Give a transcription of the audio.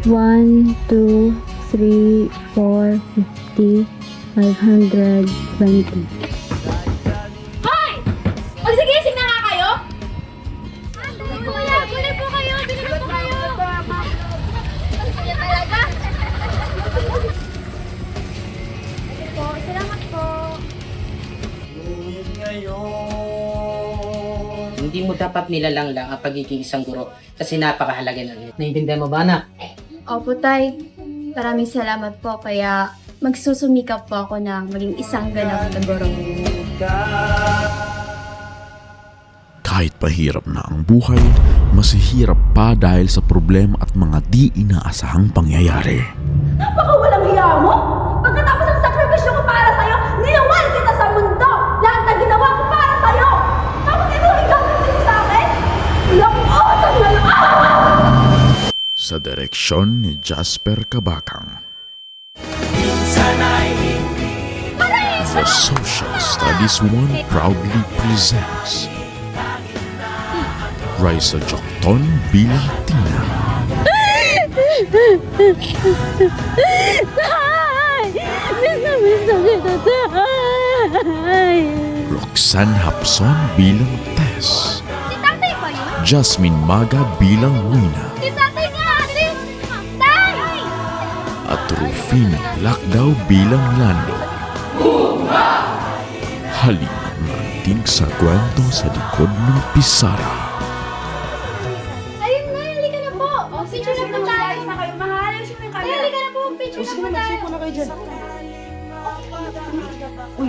1, 2, 3, 4, 50, 520. Hoy! Magsigising na nga kayo! Kuya, bili po kayo! Bili po kayo! Sige talaga! Po, salamat po. Hindi mo dapat nilalang lang ang pagiging isang guro kasi napakahalaga na rin. Naiintindihan mo ba, anak? Opo, Tay. Maraming salamat po. Kaya magsusumikap po ako na maging isang ganap na guro. Kahit pahirap na ang buhay, mas hirap pa dahil sa problema at mga di inaasahang pangyayari. Napakawalang hiya mo! Pagkatapos ng sakripisyo ko para sa'yo, niliwan kita sa mundo! Lahat na ginawa ko para sa'yo! Tapos ito ang gagawin mo sa akin? Ilang oras na lang! Sa direksyon ni Jasper Cabacang. The Social Studies 1 proudly presents Raisa Jokton bilang Tina, Roxanne Hapson bilang Tess, Si tatay ba yun? Jasmine Maga bilang Wina, Si tatay nga ate! Tay! at Rufino Lakdaw bilang Lando. Halina nating sa kwento sa likod ng pisara. Ayun na, halika na po. Picture na po tayo. Mahal, sino yung Ay, halika na po. Picture na po tayo. Uy,